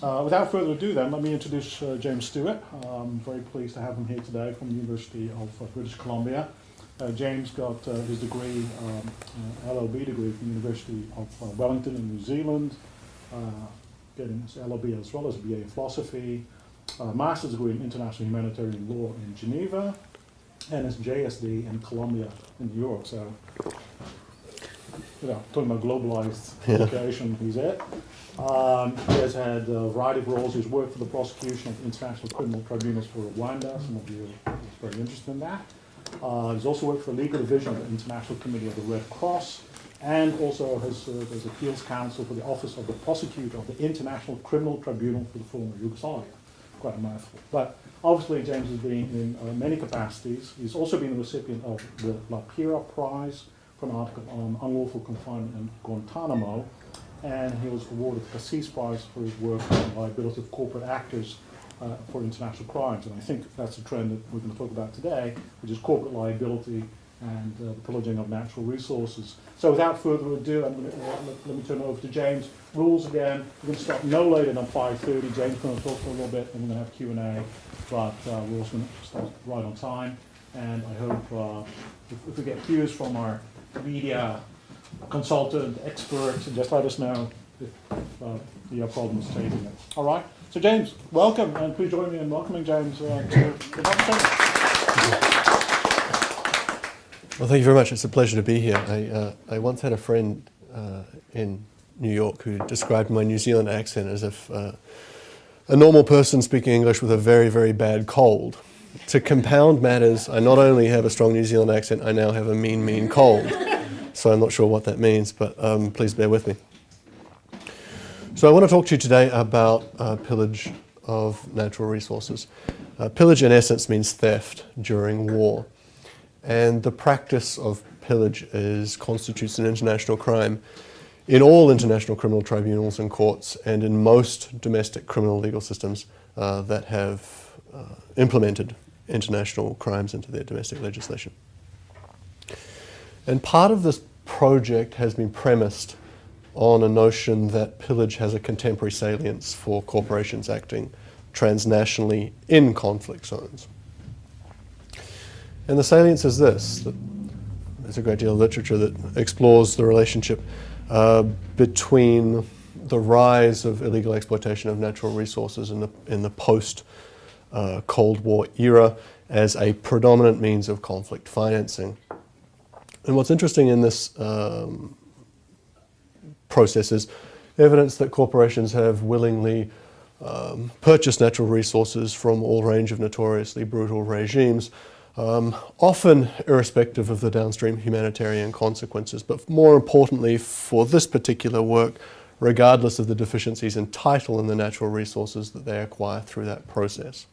Without further ado then, let me introduce James Stewart. I'm very pleased to have him here today from the University of British Columbia. James got his degree, LLB degree from the University of Wellington in New Zealand, getting his LLB as well as a BA in philosophy, master's degree in international humanitarian law in Geneva, and his JSD in Columbia in New York. So, talking about globalized education, he's it. He has had a variety of roles. He's worked for the prosecution of international criminal tribunals for Rwanda. Some of you are very interested in that. He's also worked for the legal division of the International Committee of the Red Cross, and also has served as appeals counsel for the Office of the Prosecutor of the International Criminal Tribunal for the former Yugoslavia. Quite a mouthful. But obviously James has been in many capacities. He's also been the recipient of the Lapira Prize for an article on unlawful confinement in Guantanamo, and he was awarded the Cassis Prize for his work on liability of corporate actors for international crimes. And I think that's a trend that we're going to talk about today, which is corporate liability and the pillaging of natural resources. So without further ado, let me turn it over to James. Rules again, we're going to start no later than 5:30. James is going to talk for a little bit, and we're going to have Q&A, but we're also going to start right on time. And I hope if we get cues from our media consultant, expert, and just let us know if you have problems taping it. All right. So James, welcome, and please join me in welcoming James to the conversation. Well, thank you very much. It's a pleasure to be here. I once had a friend in New York who described my New Zealand accent as if a normal person speaking English with a very, very bad cold. To compound matters, I not only have a strong New Zealand accent, I now have a mean, mean cold. So I'm not sure what that means, but please bear with me. So I want to talk to you today about pillage of natural resources. Pillage in essence means theft during war. And the practice of pillage constitutes an international crime in all international criminal tribunals and courts, and in most domestic criminal legal systems that have implemented international crimes into their domestic legislation. And part of this project has been premised on a notion that pillage has a contemporary salience for corporations acting transnationally in conflict zones. And the salience is this, that there's a great deal of literature that explores the relationship between the rise of illegal exploitation of natural resources in the post-Cold War era as a predominant means of conflict financing. And what's interesting in this process is evidence that corporations have willingly purchased natural resources from all range of notoriously brutal regimes, often irrespective of the downstream humanitarian consequences, but more importantly for this particular work, regardless of the deficiencies in title in the natural resources that they acquire through that process.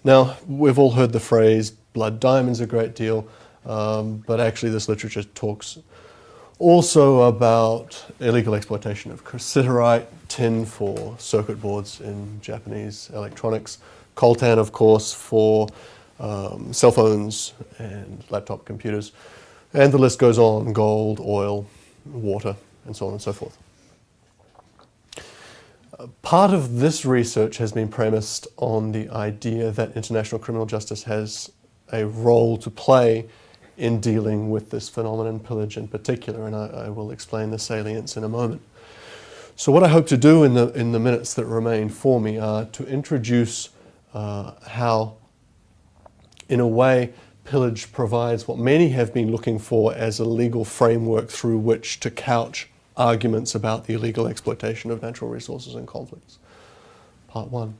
Now, we've all heard the phrase blood diamonds a great deal, but actually this literature talks also about illegal exploitation of cassiterite, tin for circuit boards in Japanese electronics, coltan, of course, for cell phones and laptop computers, and the list goes on, gold, oil, water, and so on and so forth. Part of this research has been premised on the idea that international criminal justice has a role to play in dealing with this phenomenon, pillage in particular, and I will explain the salience in a moment. So what I hope to do in the minutes that remain for me are to introduce how, in a way, pillage provides what many have been looking for as a legal framework through which to couch arguments about the illegal exploitation of natural resources in conflicts. Part one.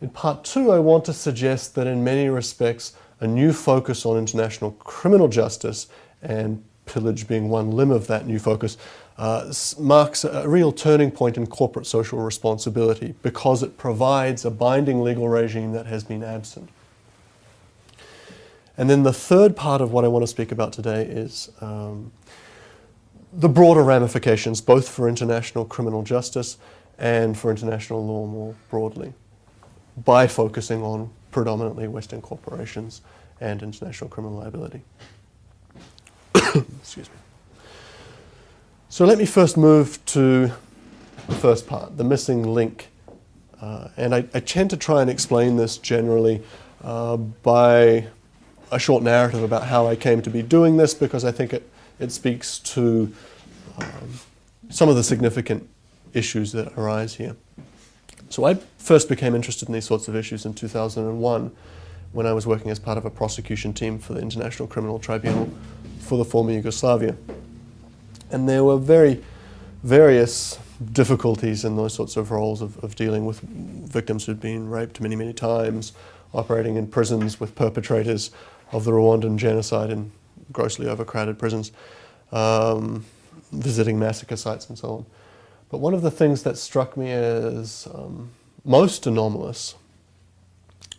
In part two, I want to suggest that in many respects, a new focus on international criminal justice, and pillage being one limb of that new focus, marks a real turning point in corporate social responsibility because it provides a binding legal regime that has been absent. And then the third part of what I want to speak about today is the broader ramifications, both for international criminal justice and for international law more broadly, by focusing on predominantly Western corporations and international criminal liability. Excuse me. So let me first move to the first part, the missing link. And I tend to try and explain this generally by a short narrative about how I came to be doing this, because I think it speaks to some of the significant issues that arise here. So I first became interested in these sorts of issues in 2001 when I was working as part of a prosecution team for the International Criminal Tribunal for the former Yugoslavia. And there were various difficulties in those sorts of roles of dealing with victims who'd been raped many, many times, operating in prisons with perpetrators of the Rwandan genocide in grossly overcrowded prisons, visiting massacre sites and so on. But one of the things that struck me as most anomalous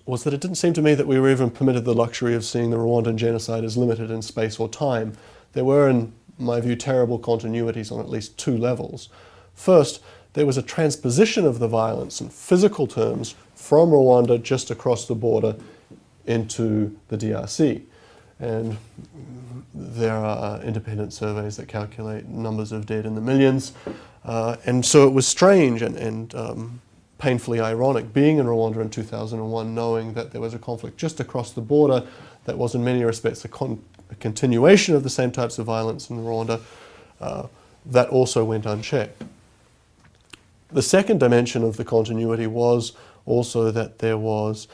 was that it didn't seem to me that we were even permitted the luxury of seeing the Rwandan genocide as limited in space or time. There were, in my view, terrible continuities on at least two levels. First, there was a transposition of the violence in physical terms from Rwanda just across the border into the DRC. And there are independent surveys that calculate numbers of dead in the millions. And so it was strange and painfully ironic being in Rwanda in 2001, knowing that there was a conflict just across the border that was in many respects a continuation of the same types of violence in Rwanda that also went unchecked. The second dimension of the continuity was also that there was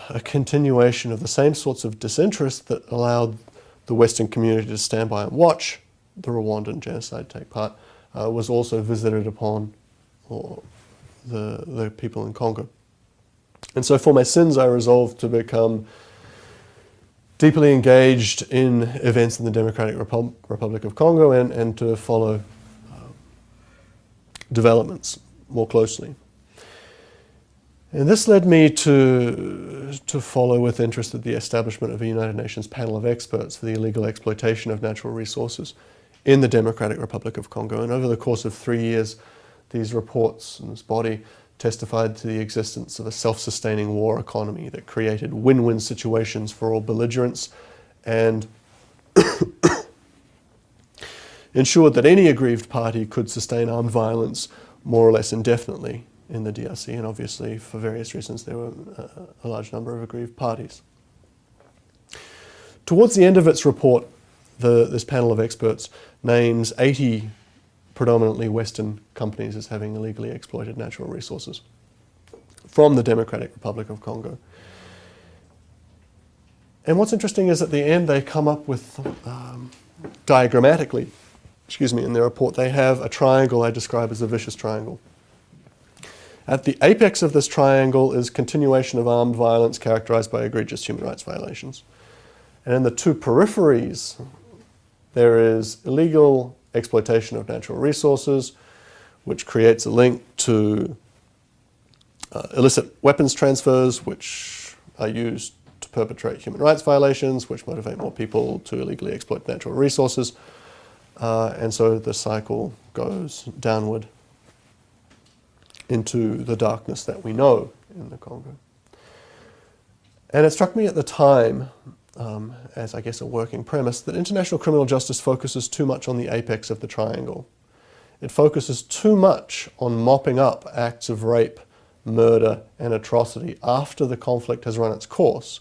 a continuation of the same sorts of disinterest that allowed the Western community to stand by and watch the Rwandan genocide take part, was also visited upon the people in Congo. And so for my sins, I resolved to become deeply engaged in events in the Democratic Republic of Congo and to follow developments more closely. And this led me to follow with interest the establishment of a United Nations panel of experts for the illegal exploitation of natural resources in the Democratic Republic of Congo. And over the course of 3 years, these reports and this body testified to the existence of a self-sustaining war economy that created win-win situations for all belligerents and ensured that any aggrieved party could sustain armed violence more or less indefinitely in the DRC, and obviously for various reasons there were a large number of aggrieved parties. Towards the end of its report, this panel of experts names 80 predominantly Western companies as having illegally exploited natural resources from the Democratic Republic of Congo. And what's interesting is at the end they come up with, diagrammatically, in their report, they have a triangle I describe as a vicious triangle. At the apex of this triangle is continuation of armed violence characterized by egregious human rights violations. And in the two peripheries, there is illegal exploitation of natural resources, which creates a link to illicit weapons transfers, which are used to perpetrate human rights violations, which motivate more people to illegally exploit natural resources. And so the cycle goes downward into the darkness that we know in the Congo. And it struck me at the time, as I guess a working premise, that international criminal justice focuses too much on the apex of the triangle. It focuses too much on mopping up acts of rape, murder, and atrocity after the conflict has run its course,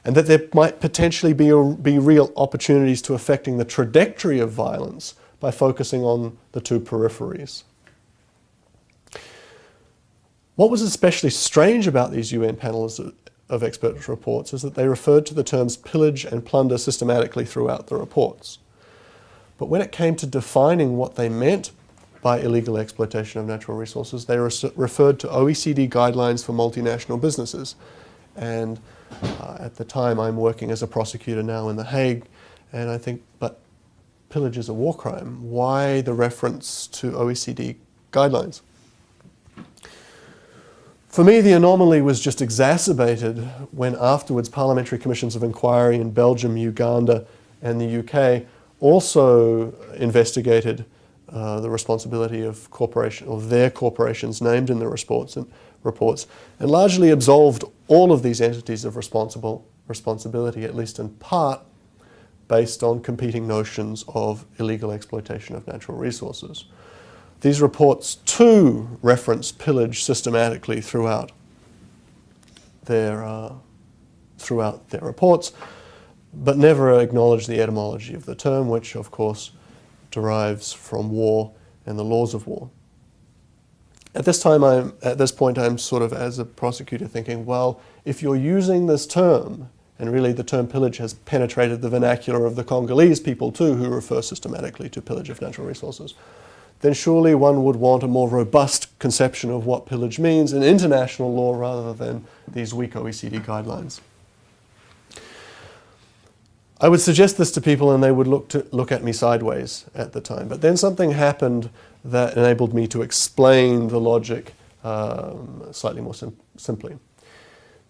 and that there might potentially be real opportunities to affecting the trajectory of violence by focusing on the two peripheries. What was especially strange about these UN panels of experts' reports is that they referred to the terms pillage and plunder systematically throughout the reports. But when it came to defining what they meant by illegal exploitation of natural resources, they referred to OECD guidelines for multinational businesses. And at the time, I'm working as a prosecutor now in The Hague, and I think, but pillage is a war crime. Why the reference to OECD guidelines? For me, the anomaly was just exacerbated when afterwards parliamentary commissions of inquiry in Belgium, Uganda, and the UK also investigated the responsibility of their corporations named in the reports and largely absolved all of these entities of responsibility, at least in part, based on competing notions of illegal exploitation of natural resources. These reports too reference pillage systematically throughout their reports, but never acknowledge the etymology of the term, which of course derives from war and the laws of war. At this point, I'm sort of, as a prosecutor, thinking, well, if you're using this term, and really the term pillage has penetrated the vernacular of the Congolese people too, who refer systematically to pillage of natural resources, then surely one would want a more robust conception of what pillage means in international law rather than these weak OECD guidelines. I would suggest this to people and they would look at me sideways at the time. But then something happened that enabled me to explain the logic slightly more simply.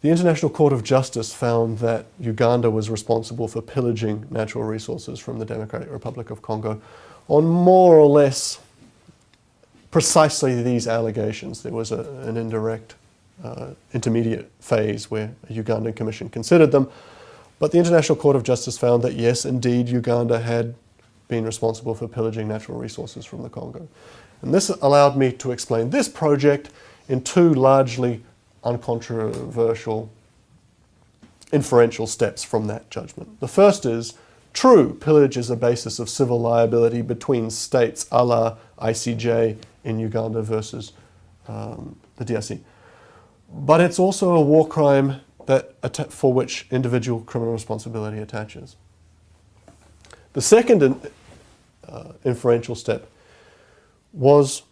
The International Court of Justice found that Uganda was responsible for pillaging natural resources from the Democratic Republic of Congo on more or less precisely these allegations. There was an indirect intermediate phase where a Ugandan commission considered them, but the International Court of Justice found that yes, indeed, Uganda had been responsible for pillaging natural resources from the Congo. And this allowed me to explain this project in two largely uncontroversial inferential steps from that judgment. The first is, true, pillage is a basis of civil liability between states, a la ICJ in Uganda versus the DRC. But it's also a war crime for which individual criminal responsibility attaches. The second inferential step was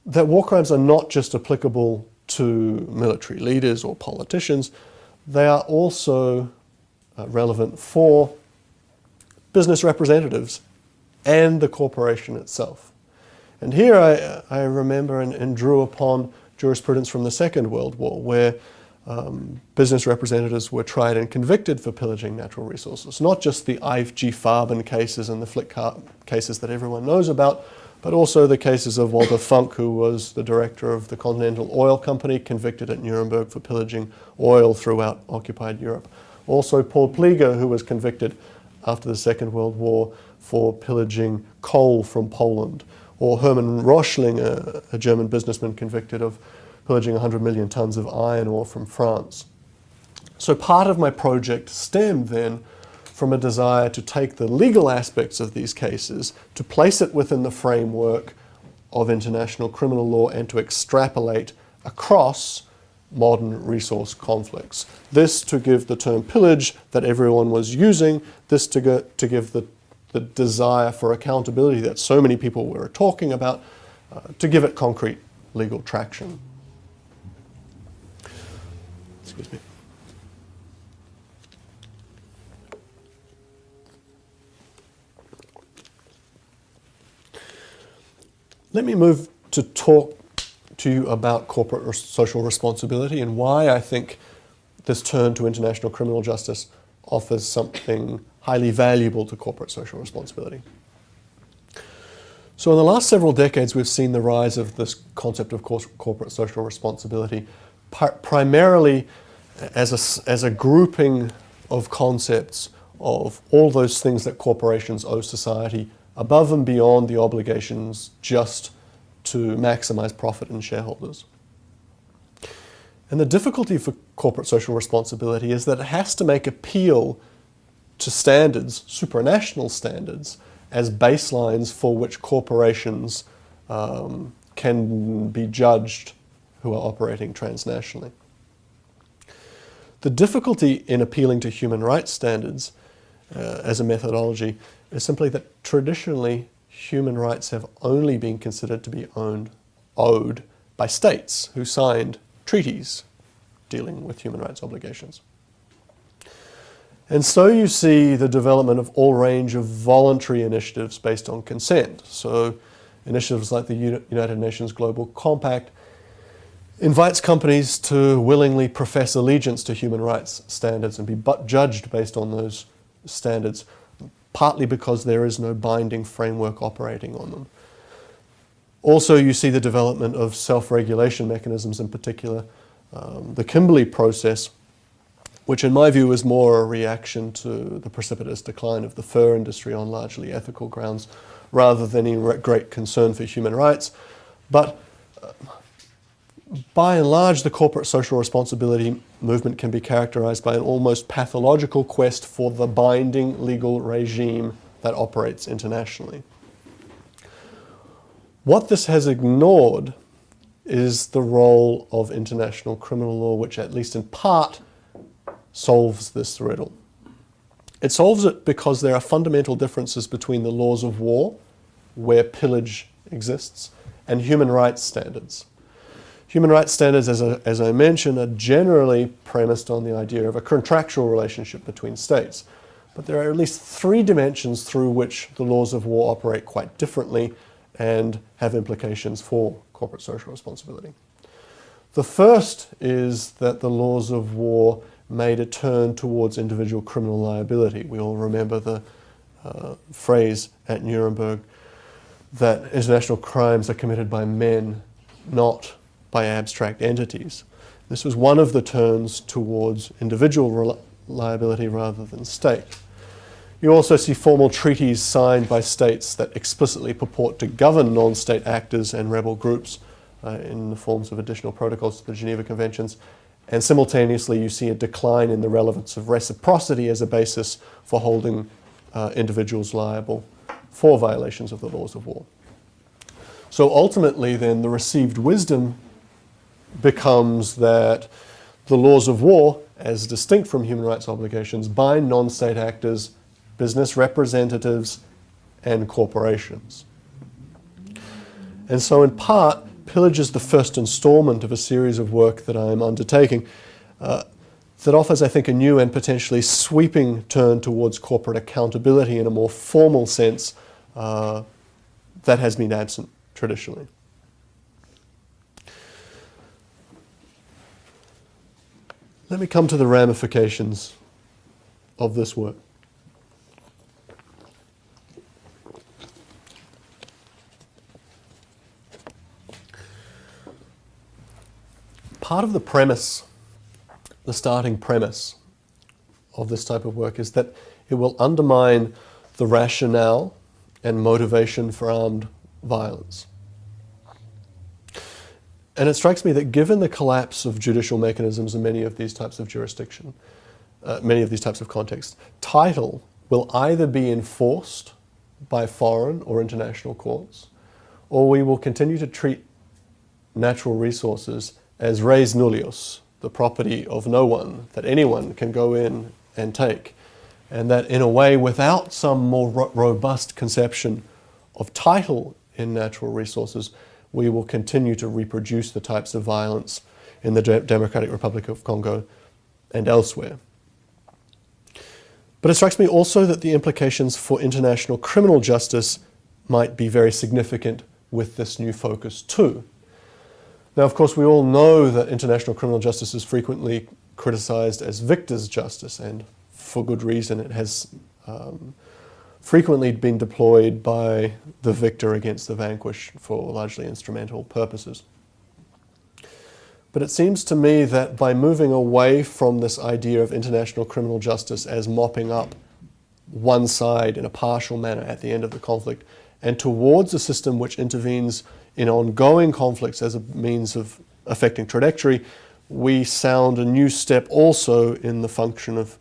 that war crimes are not just applicable to military leaders or politicians, they are also relevant for business representatives and the corporation itself. And here I remember and drew upon jurisprudence from the Second World War, where business representatives were tried and convicted for pillaging natural resources. Not just the I.G. Farben cases and the Flick cases that everyone knows about, but also the cases of Walter Funk, who was the director of the Continental Oil Company, convicted at Nuremberg for pillaging oil throughout occupied Europe. Also Paul Plieger, who was convicted after the Second World War for pillaging coal from Poland. Or Hermann Röchling, a German businessman convicted of pillaging 100 million tons of iron ore from France. So part of my project stemmed then from a desire to take the legal aspects of these cases, to place it within the framework of international criminal law and to extrapolate across modern resource conflicts. This to give the term pillage that everyone was using, this to give the desire for accountability that so many people were talking about, to give it concrete legal traction. Excuse me. Let me move to talk to you about corporate social responsibility and why I think this turn to international criminal justice offers something highly valuable to corporate social responsibility. So in the last several decades, we've seen the rise of this concept of corporate social responsibility, primarily as a grouping of concepts of all those things that corporations owe society above and beyond the obligations just to maximize profit and shareholders. And the difficulty for corporate social responsibility is that it has to make appeal to standards, supranational standards, as baselines for which corporations can be judged who are operating transnationally. The difficulty in appealing to human rights standards as a methodology is simply that traditionally human rights have only been considered to be owed by states who signed treaties dealing with human rights obligations. And so you see the development of all range of voluntary initiatives based on consent. So initiatives like the United Nations Global Compact invites companies to willingly profess allegiance to human rights standards and be judged based on those standards, partly because there is no binding framework operating on them. Also, you see the development of self-regulation mechanisms, in particular the Kimberley process, which in my view is more a reaction to the precipitous decline of the fur industry on largely ethical grounds, rather than any great concern for human rights. But by and large, the corporate social responsibility movement can be characterized by an almost pathological quest for the binding legal regime that operates internationally. What this has ignored is the role of international criminal law, which at least in part solves this riddle. It solves it because there are fundamental differences between the laws of war, where pillage exists, and human rights standards. Human rights standards, as I mentioned, are generally premised on the idea of a contractual relationship between states. But there are at least three dimensions through which the laws of war operate quite differently and have implications for corporate social responsibility. The first is that the laws of war made a turn towards individual criminal liability. We all remember the phrase at Nuremberg that international crimes are committed by men, not by abstract entities. This was one of the turns towards individual liability rather than state. You also see formal treaties signed by states that explicitly purport to govern non-state actors and rebel groups in the forms of additional protocols to the Geneva Conventions. And simultaneously, you see a decline in the relevance of reciprocity as a basis for holding individuals liable for violations of the laws of war. So ultimately, then, the received wisdom becomes that the laws of war, as distinct from human rights obligations, bind non-state actors, business representatives, and corporations. And so in part, Pillage is the first installment of a series of work that I'm undertaking that offers, I think, a new and potentially sweeping turn towards corporate accountability in a more formal sense that has been absent traditionally. Let me come to the ramifications of this work. Part of the premise, the starting premise of this type of work is that it will undermine the rationale and motivation for armed violence. And it strikes me that given the collapse of judicial mechanisms in many of these types of jurisdiction, many of these types of contexts, title will either be enforced by foreign or international courts, or we will continue to treat natural resources as res nullius, the property of no one, that anyone can go in and take. And that in a way, without some more robust conception of title in natural resources, we will continue to reproduce the types of violence in the Democratic Republic of Congo and elsewhere. But it strikes me also that the implications for international criminal justice might be very significant with this new focus too. Now, of course, we all know that international criminal justice is frequently criticized as victor's justice, and for good reason. It has frequently been deployed by the victor against the vanquished for largely instrumental purposes. But it seems to me that by moving away from this idea of international criminal justice as mopping up one side in a partial manner at the end of the conflict, and towards a system which intervenes in ongoing conflicts as a means of affecting trajectory, we sound a new step also in the function of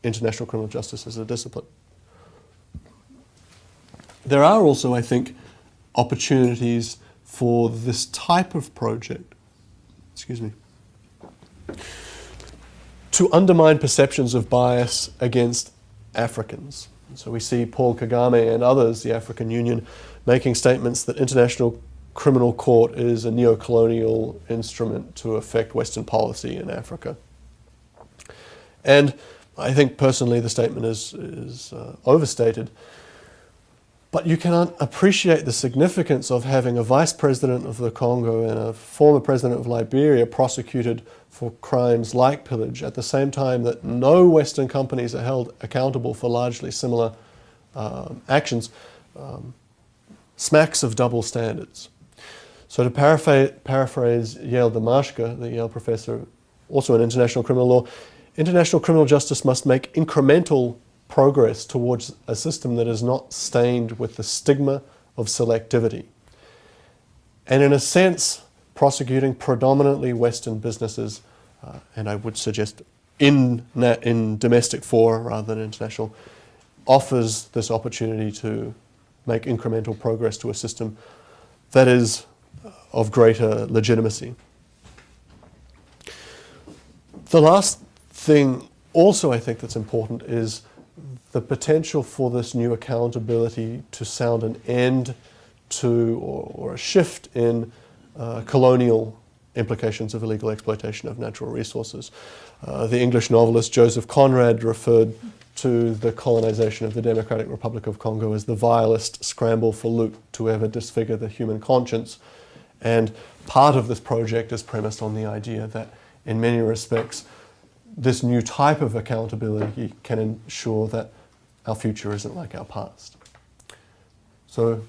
international criminal justice as a discipline. There are also, I think, opportunities for this type of project, to undermine perceptions of bias against Africans. So we see Paul Kagame and others, the African Union, making statements that international criminal court is a neo-colonial instrument to affect Western policy in Africa. And I think personally the statement is overstated. But you can appreciate the significance of having a vice president of the Congo and a former president of Liberia prosecuted for crimes like pillage at the same time that no Western companies are held accountable for largely similar actions, smacks of double standards. So to paraphrase Yale Damashka, the Yale professor, also in international criminal law, international criminal justice must make incremental progress towards a system that is not stained with the stigma of selectivity. And in a sense, prosecuting predominantly Western businesses, and I would suggest in domestic fora rather than international, offers this opportunity to make incremental progress to a system that is of greater legitimacy. The last thing also I think that's important is the potential for this new accountability to sound an end to or a shift in colonial implications of illegal exploitation of natural resources. The English novelist Joseph Conrad referred to the colonization of the Democratic Republic of Congo as the vilest scramble for loot to ever disfigure the human conscience. And part of this project is premised on the idea that in many respects this new type of accountability can ensure that our future isn't like our past. So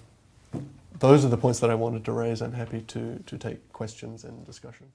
those are the points that I wanted to raise. I'm happy to take questions and discussion.